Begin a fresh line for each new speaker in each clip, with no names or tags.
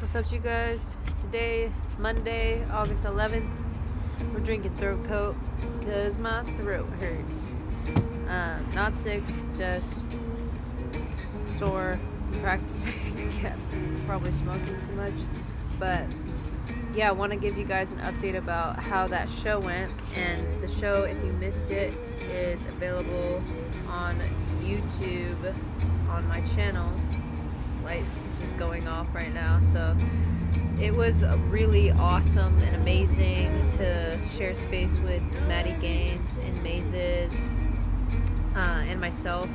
What's up, you guys? Today, it's Monday, August 11th. We're drinking throat coat because my throat hurts. Not sick, just sore, practicing, I guess. Probably smoking too much. But yeah, I want to give you guys an update about how that show went. And the show, if you missed it, is available on YouTube on my channel. Light is just going off right now. So it was really awesome and amazing to share space with Maddie Gaines and Mazes and myself.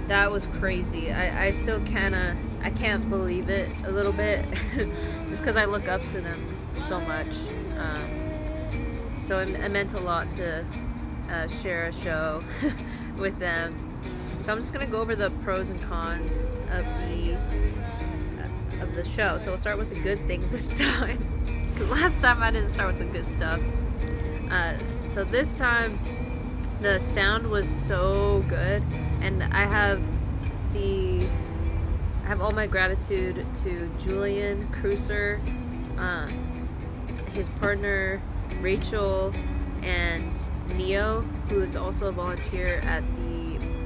That was crazy. I still I can't believe it a little bit just because I look up to them so much. So it meant a lot to share a show with them. So I'm just gonna go over the pros and cons of the show. So we'll start with the good things this time, because last time I didn't start with the good stuff. So this time the sound was so good, and I have all my gratitude to Julian Cruiser, his partner Rachel, and Neo, who is also a volunteer at the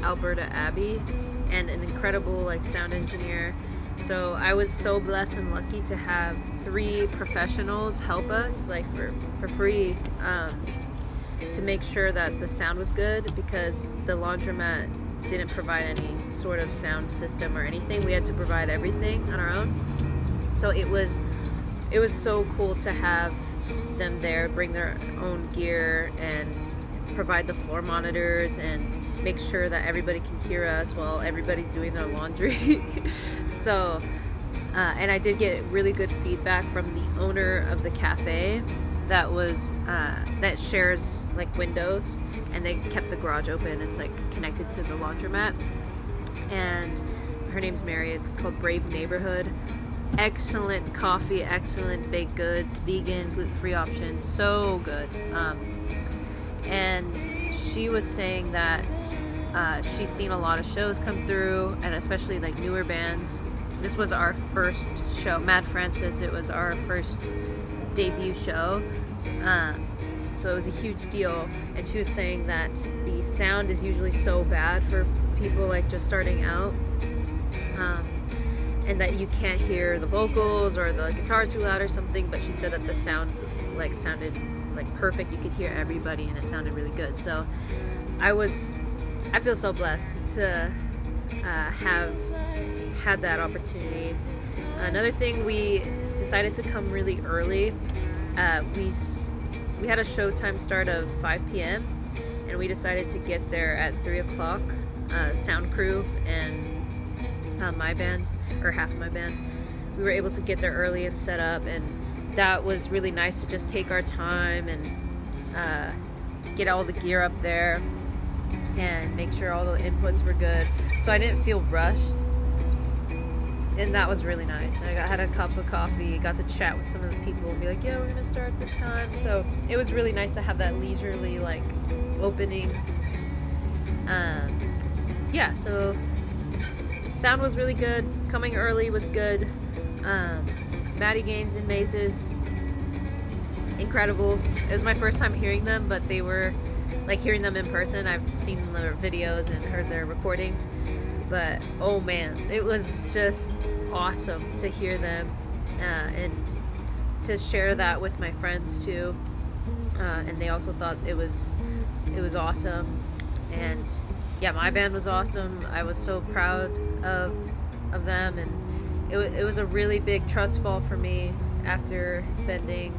Alberta Abbey and an incredible sound engineer. So I was so blessed and lucky to have 3 professionals help us for free to make sure that the sound was good, because the laundromat didn't provide any sort of sound system or anything. We had to provide everything on our own. So it was so cool to have them there, bring their own gear and provide the floor monitors and make sure that everybody can hear us while everybody's doing their laundry. So and I did get really good feedback from the owner of the cafe that shares windows, and they kept the garage open. It's connected to the laundromat, and her name's Mary. It's called Brave Neighborhood. Excellent coffee, excellent baked goods, vegan, gluten-free options, so good. And she was saying that she's seen a lot of shows come through, and especially newer bands. This was our first show, MadFrances. It was our first debut show, so it was a huge deal. And she was saying that the sound is usually so bad for people just starting out, and that you can't hear the vocals or the guitar's too loud or something. But she said that the sound sounded perfect. You could hear everybody, and it sounded really good. So I feel so blessed to have had that opportunity. Another thing, we decided to come really early. We had a showtime start of 5 p.m. and we decided to get there at 3 o'clock. Sound crew and my band, or half of my band, we were able to get there early and set up, and that was really nice to just take our time and get all the gear up there and make sure all the inputs were good. So I didn't feel rushed, and that was really nice. I had a cup of coffee, got to chat with some of the people and be like, yeah, we're gonna start this time. So it was really nice to have that leisurely opening. Yeah, so sound was really good. Coming early was good. Maddie Gaines and Mazes, incredible. It was my first time hearing them, but they were hearing them in person. I've seen their videos and heard their recordings, but oh man, it was just awesome to hear them and to share that with my friends too. And they also thought it was awesome. And yeah, my band was awesome. I was so proud of them, and it was a really big trust fall for me after spending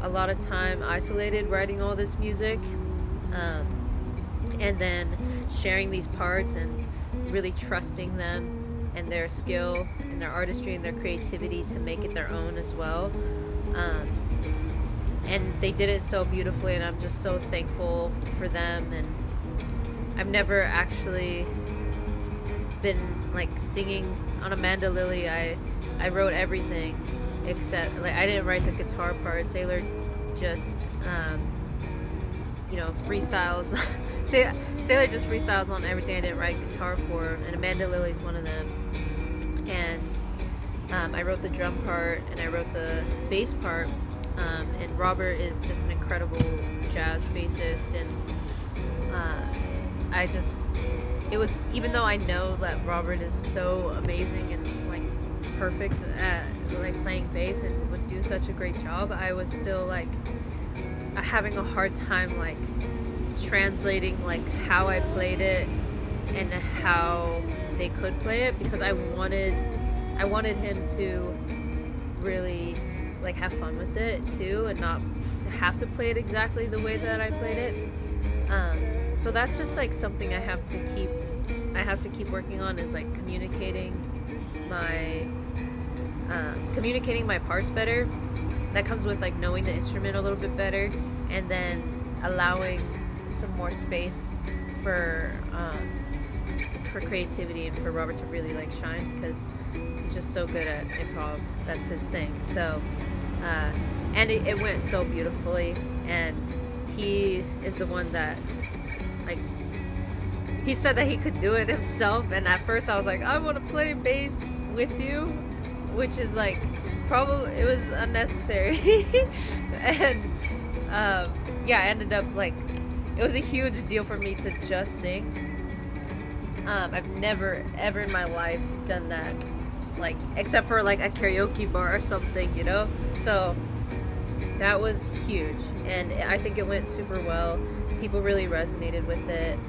a lot of time isolated writing all this music, and then sharing these parts and really trusting them and their skill and their artistry and their creativity to make it their own as well. And they did it so beautifully, and I'm just so thankful for them. And I've never actually been singing on Amanda Lilly. I wrote everything except I didn't write the guitar parts. Taylor just freestyles. Taylor just freestyles on everything I didn't write guitar for, and Amanda Lilly's one of them. And I wrote the drum part and I wrote the bass part. And Robert is just an incredible jazz bassist, and it was, even though I know that Robert is so amazing and like perfect at like playing bass and would do such a great job, I was still like having a hard time like translating like how I played it and how they could play it, because I wanted him to really like have fun with it too and not have to play it exactly the way that I played it. So that's just like something I have to keep working on, is like communicating my parts better. That comes with like knowing the instrument a little bit better, and then allowing some more space for creativity and for Robert to really like shine, because he's just so good at improv. That's his thing. So and it went so beautifully, and he is the one that like, he said that he could do it himself, and at first I was like, I want to play bass with you, which is like probably, it was unnecessary. And yeah, I ended up like, it was a huge deal for me to just sing. I've never ever in my life done that, like except for like a karaoke bar or something, you know. So that was huge, and I think it went super well. People really resonated with it,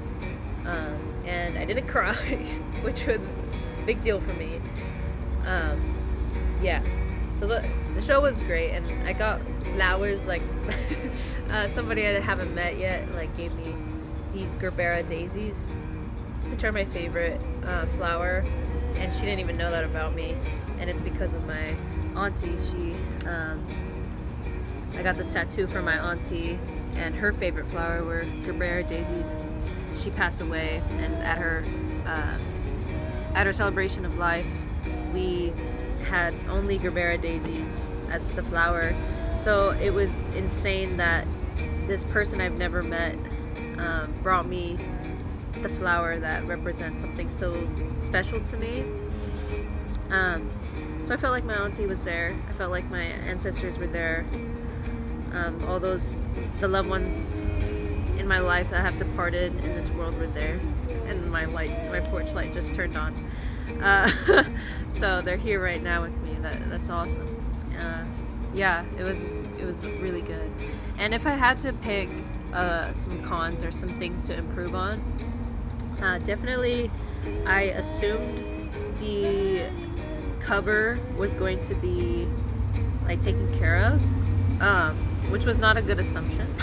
and I didn't cry, which was a big deal for me. Yeah, so the show was great, and I got flowers. Like somebody I haven't met yet like gave me these Gerbera daisies, which are my favorite flower, and she didn't even know that about me, and it's because of my auntie. I got this tattoo from my auntie, and her favorite flower were Gerbera daisies. She passed away, and at her celebration of life, we had only Gerbera daisies as the flower. So it was insane that this person I've never met brought me the flower that represents something so special to me. So I felt like my auntie was there. I felt like my ancestors were there. All those, the loved ones in my life that have departed in this world were there. And my porch light just turned on. So they're here right now with me. That's awesome. Yeah, it was really good. And if I had to pick some cons or some things to improve on, definitely I assumed the cover was going to be like taken care of, which was not a good assumption.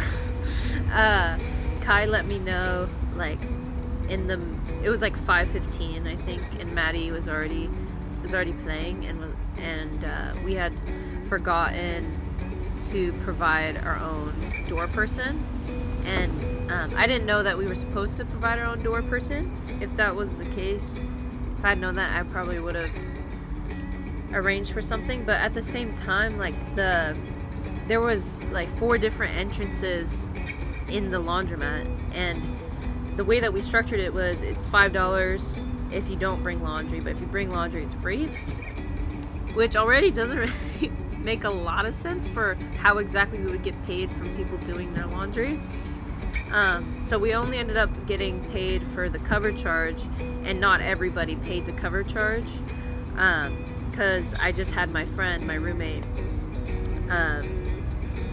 Kai let me know like it was like 5:15 I think, and Maddie was already playing, and we had forgotten to provide our own door person, and I didn't know that we were supposed to provide our own door person. If that was the case, if I'd known that, I probably would have arranged for something. But at the same time, like there was like 4 different entrances in the laundromat, and the way that we structured it was it's $5 if you don't bring laundry, but if you bring laundry it's free, which already doesn't really make a lot of sense for how exactly we would get paid from people doing their laundry. So we only ended up getting paid for the cover charge, and not everybody paid the cover charge, because I just had my friend, my roommate,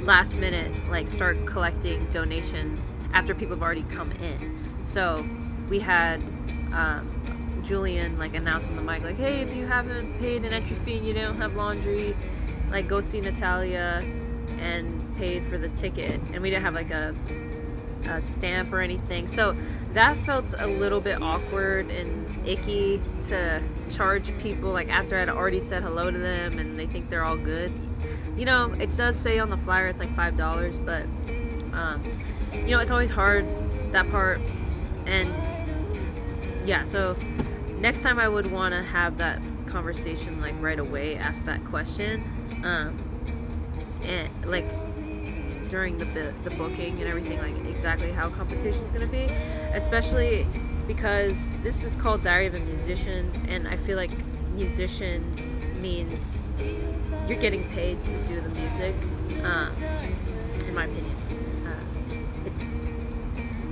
last minute like start collecting donations after people have already come in. So we had Julian like announce on the mic like, hey, if you haven't paid an entry fee and you don't have laundry, like go see Natalia, and paid for the ticket. And we didn't have like a stamp or anything, so that felt a little bit awkward and icky to charge people like after I'd already said hello to them and they think they're all good. You know, it does say on the flyer it's like $5, but you know, it's always hard, that part. And yeah, so next time I would want to have that conversation like right away, ask that question, and like during the booking and everything, like exactly how competition's gonna be, especially because this is called Diary of a Musician, and I feel like musician means you're getting paid to do the music, in my opinion.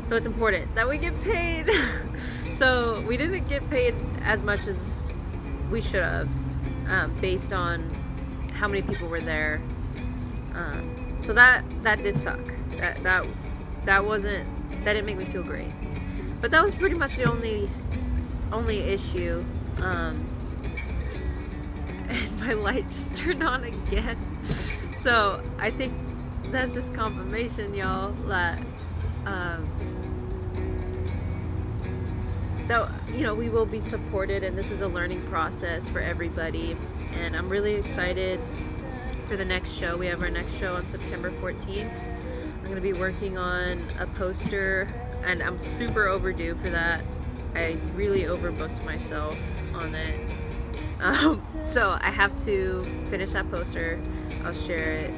It's important that we get paid. So we didn't get paid as much as we should have, based on how many people were there. So that did suck. That didn't make me feel great. But that was pretty much the only issue. And my light just turned on again. So I think that's just confirmation, y'all, that we will be supported, and this is a learning process for everybody. And I'm really excited for the next show. We have our next show on September 14th. I'm going to be working on a poster, and I'm super overdue for that. I really overbooked myself on it. So I have to finish that poster. I'll share it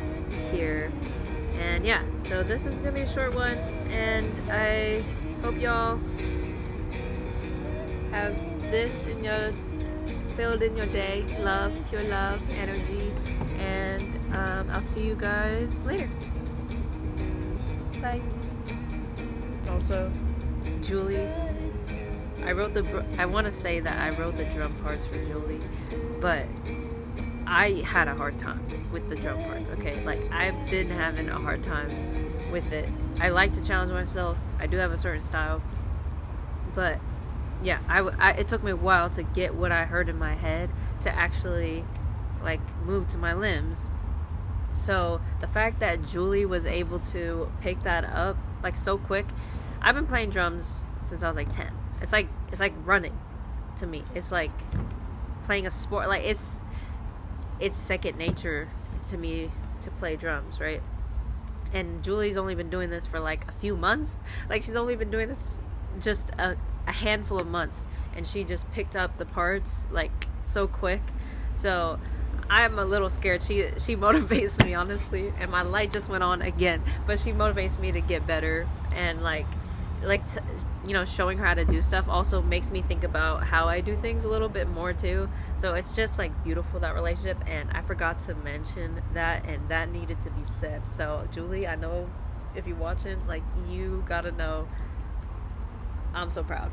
here. And yeah, so this is going to be a short one, and I hope y'all have this in your filled in your day. Love, pure love, energy, and I'll see you guys later. Bye. Also, Julie, I want to say that I wrote the drum parts for Julie, but I had a hard time with the drum parts. Okay, like I've been having a hard time with it. I like to challenge myself. I do have a certain style, but yeah, it took me a while to get what I heard in my head to actually like move to my limbs. So the fact that Julie was able to pick that up like so quick. I've been playing drums since I was like 10. It's like running to me. It's like playing a sport. Like it's second nature to me to play drums, right? And Julie's only been doing this for like a few months. Like she's only been doing this just a handful of months, and she just picked up the parts like so quick. So I'm a little scared. She motivates me, honestly, and my light just went on again, but she motivates me to get better. And showing her how to do stuff also makes me think about how I do things a little bit more too. So it's just like beautiful, that relationship. And I forgot to mention that, and that needed to be said. So Julie, I know if you're watching, like, you gotta know I'm so proud.